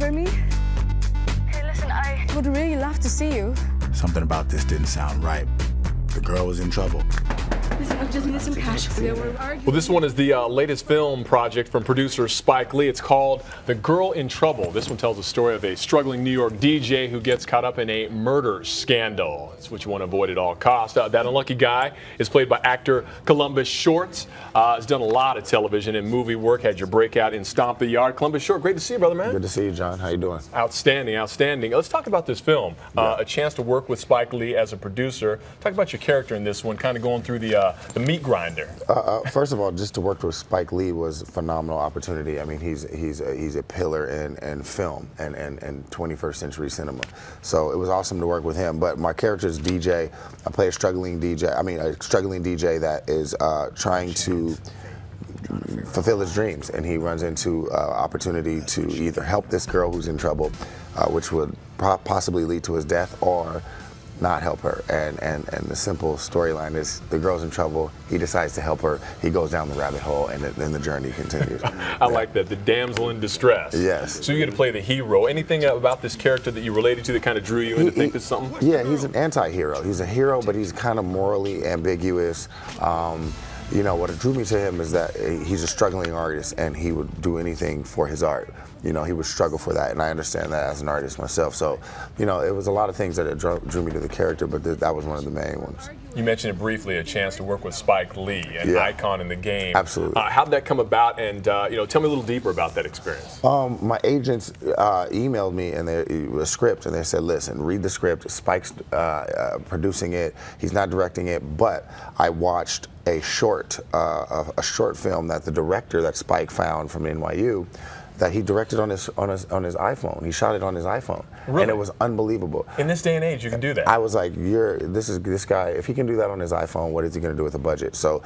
remember me? Hey, listen, I would really love to see you. Something about this didn't sound right. The girl was in trouble. Listen, I just need some cash. Well, this one is the latest film project from producer Spike Lee. It's called The Girl in Trouble. This one tells the story of a struggling New York DJ who gets caught up in a murder scandal. That's what you want to avoid at all costs. That unlucky guy is played by actor Columbus Short. Has done a lot of television and movie work. Had your breakout in Stomp the Yard. Columbus Short, great to see you, brother, man. Good to see you, John. How you doing? Outstanding, outstanding. Let's talk about this film. A chance to work with Spike Lee as a producer. Talk about your character in this one, kind of going through the meat grinder. First of all, just to work with Spike Lee was a phenomenal opportunity. I mean, he's a pillar in film and 21st century cinema. So it was awesome to work with him. But my character is DJ. I play a struggling DJ. I mean, a struggling DJ that is trying to fulfill his dreams, and he runs into opportunity to either help this girl who's in trouble, which would possibly lead to his death, or not help her. And the simple storyline is the girl's in trouble, he decides to help her, he goes down the rabbit hole, and then the journey continues. I like that, the damsel in distress. Yes. So you get to play the hero. Anything about this character that you related to that kind of drew you into think this is something? Yeah, he's an anti-hero. He's a hero, but he's kind of morally ambiguous. You know, what drew me to him is that he's a struggling artist, and he would do anything for his art. You know, he would struggle for that, and I understand that as an artist myself. So, you know, it was a lot of things that drew me to the character, but that was one of the main ones. You mentioned it briefly, a chance to work with Spike Lee, an icon in the game. Absolutely. How'd that come about, and you know, tell me a little deeper about that experience. My agents emailed me a script, and they said, listen, read the script. Spike's producing it. He's not directing it, but I watched a short film that the director that Spike found from NYU, that he directed on his iPhone. He shot it on his iPhone, really? And it was unbelievable. In this day and age, you can do that. I was like, this guy. If he can do that on his iPhone, what is he going to do with a budget? So,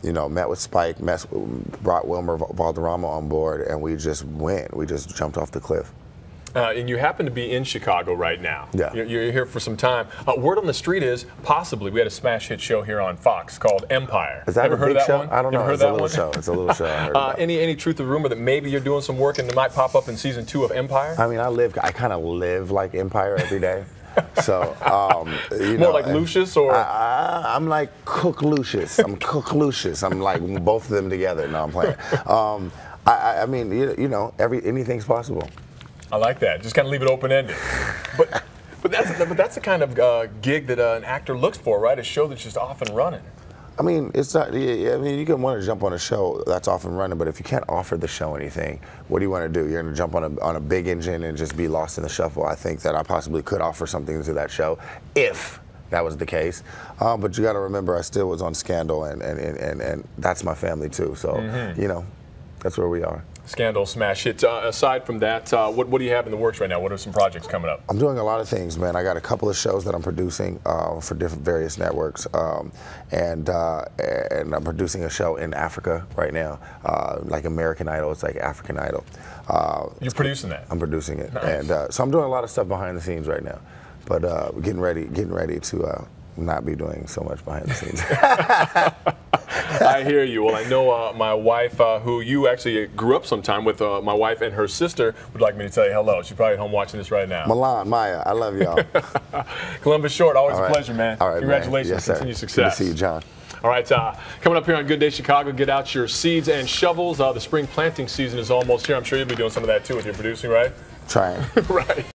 you know, met with Spike, brought Wilmer Valderrama on board, and we just went. We just jumped off the cliff. And you happen to be in Chicago right now. Yeah. You're here for some time. Word on the street is possibly we had a smash hit show here on Fox called Empire. Is that Ever a heard big of that show? one? I don't know. Ever heard It's a that little one? show. It's a little show. I heard about. Any truth of rumor that maybe you're doing some work and it might pop up in season 2 of Empire? I mean, I kind of live like Empire every day. So, you More know, like Lucius, or? I'm like Cook Lucius. I'm Cook Lucius. I'm like both of them together. No, I'm playing. I mean, you know, anything's possible. I like that. Just kind of leave it open-ended. But that's the kind of gig that an actor looks for, right? A show that's just off and running. I mean, it's not. I mean, you can want to jump on a show that's off and running, but if you can't offer the show anything, what do you want to do? You're going to jump on a big engine and just be lost in the shuffle. I think that I possibly could offer something to that show if that was the case. But you got to remember, I still was on Scandal, and that's my family too. So, you know, that's where we are. Scandal, smash hits. Aside from that, what do you have in the works right now? What are some projects coming up? I'm doing a lot of things, man. I got a couple of shows that I'm producing for various networks, and I'm producing a show in Africa right now, like American Idol. It's like African Idol. You're producing that? I'm producing it, nice. And so I'm doing a lot of stuff behind the scenes right now, but we're getting ready to not be doing so much behind the scenes. I hear you. Well, I know my wife, who you actually grew up sometime with, my wife and her sister, would like me to tell you hello. She's probably at home watching this right now. Milan, Maya, I love y'all. Columbus Short, always All a right. pleasure, man. All right, congratulations. man. Yes, Continued success. Good to see you, John. All right, coming up here on Good Day Chicago, get out your seeds and shovels. The spring planting season is almost here. I'm sure you'll be doing some of that too with your producing, right? Trying. Right.